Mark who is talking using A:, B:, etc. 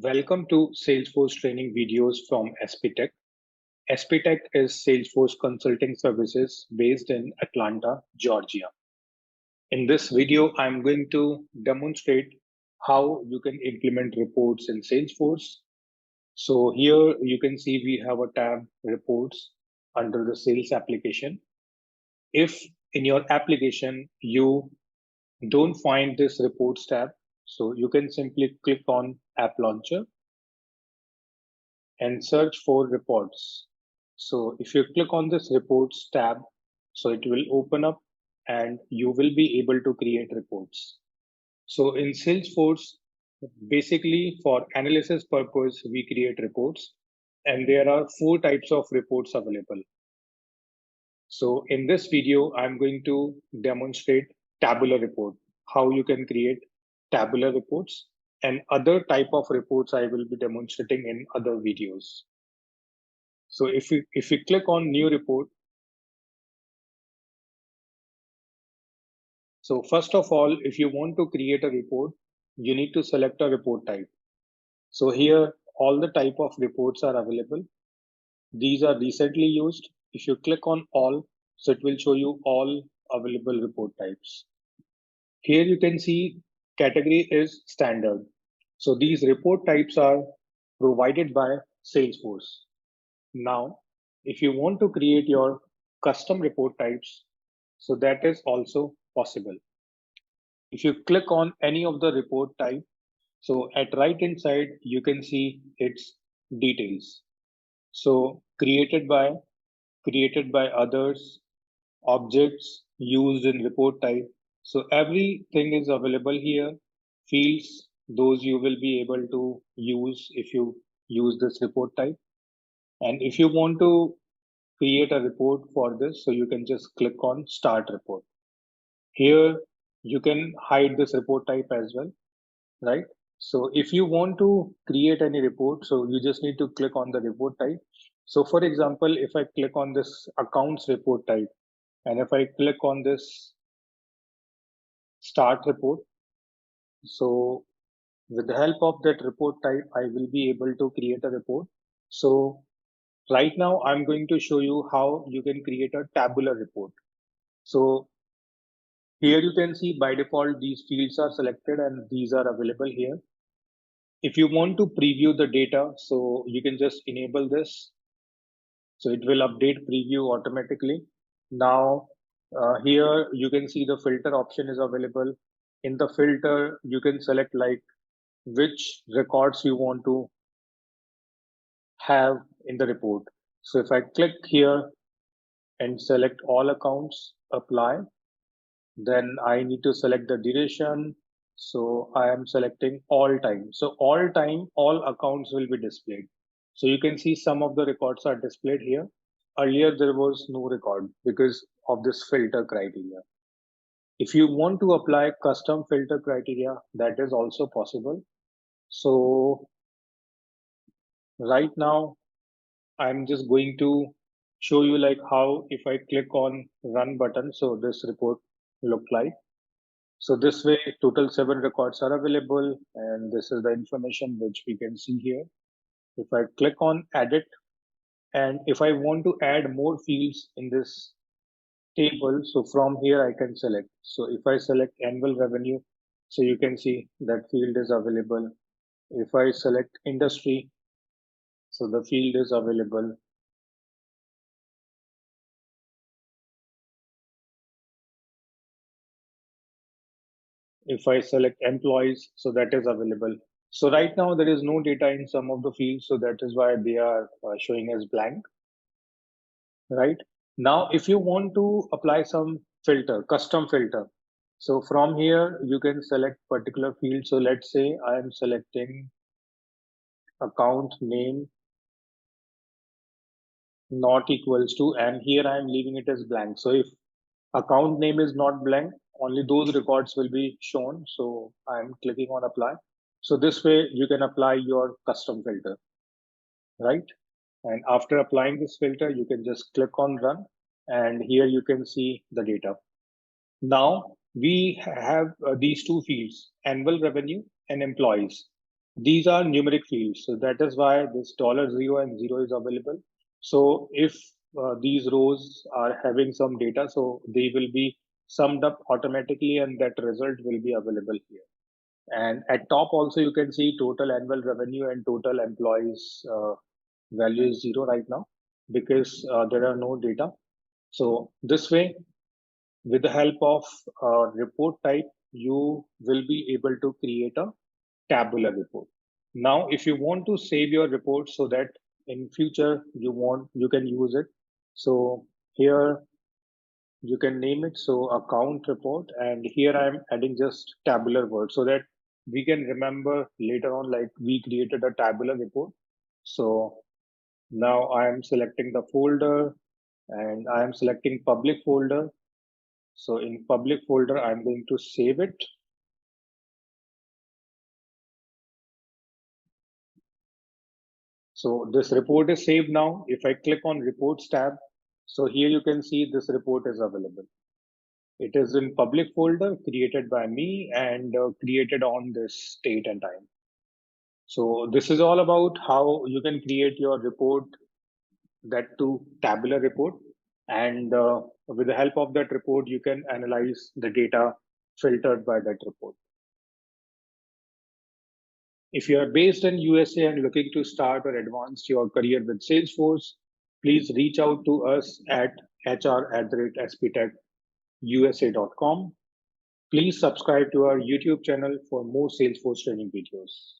A: Welcome to Salesforce training videos from SPTech. SPTech is Salesforce consulting services based in Atlanta, Georgia. In this video, I'm going to demonstrate how you can implement reports in Salesforce. So here you can see we have a tab reports under the sales application. If in your application you don't find this reports tab, so you can simply click on App Launcher and search for reports. So if you click on this reports tab, so it will open up and you will be able to create reports. So in Salesforce, basically for analysis purpose, we create reports and there are 4 types of reports available. So in this video, I'm going to demonstrate tabular report, how you can create tabular reports, and other type of reports I will be demonstrating in other videos. So if we click on new report, so first of all, if you want to create a report, you need to select a report type. So here, all the type of reports are available. These are recently used. If you click on all, so it will show you all available report types. Here you can see category is standard. So these report types are provided by Salesforce. Now, if you want to create your custom report types, so that is also possible. If you click on any of the report type, so at right hand side, you can see its details. So created by others, objects used in report type. So everything is available here. Fields, those you will be able to use if you use this report type. And if you want to create a report for this, so you can just click on start report. Here you can hide this report type as well, right? So if you want to create any report, so you just need to click on the report type. So for example, if I click on this accounts report type, and if I click on this start report, so with the help of that report type, I will be able to create a report. So right now I'm going to show you how you can create a tabular report. So here you can see by default, these fields are selected and these are available here. If you want to preview the data, so you can just enable this. So it will update preview automatically. Now, here you can see the filter option is available. In the filter, you can select like which records you want to have in the report. So if I click here and select all accounts, apply, then I need to select the duration. So I am selecting all time. So all time, all accounts will be displayed. So you can see some of the records are displayed here. Earlier, there was no record because of this filter criteria. If you want to apply custom filter criteria, that is also possible. So right now, I'm just going to show you like how if I click on run button, so this report look like. So this way, total 7 records are available, and this is the information which we can see here. If I click on edit, and if I want to add more fields in this table, so from here I can select. So if I select annual revenue, so you can see that field is available. If I select industry, so the field is available. If I select employees, so that is available. So right now there is no data in some of the fields, so that is why they are showing as blank, right? Now, if you want to apply some filter, custom filter, so from here you can select particular field. So let's say I am selecting account name not equals to, and here I am leaving it as blank. So if account name is not blank, only those records will be shown. So I'm clicking on apply. So this way you can apply your custom filter, right? And after applying this filter, you can just click on run, and here you can see the data. Now we have these two fields, annual revenue and employees. These are numeric fields, so that is why this $0 and 0 is available. So if these rows are having some data, so they will be summed up automatically, and that result will be available here. And at top also you can see total annual revenue and total employees value is 0 right now because there are no data. So this way, with the help of report type, you will be able to create a tabular report. Now, if you want to save your report so that in future you can use it. So here you can name it so account report, and here I'm adding just tabular word so that we can remember later on like we created a tabular report. So now I am selecting the folder and I am selecting public folder. So in public folder I'm going to save it. So this report is saved now. If I click on reports tab, so here you can see this report is available. It is in public folder created by me and created on this date and time. So this is all about how you can create your report, that to tabular report. And with the help of that report, you can analyze the data filtered by that report. If you are based in USA and looking to start or advance your career with Salesforce, please reach out to us at hr@sptechusa.com. Please subscribe to our YouTube channel for more Salesforce training videos.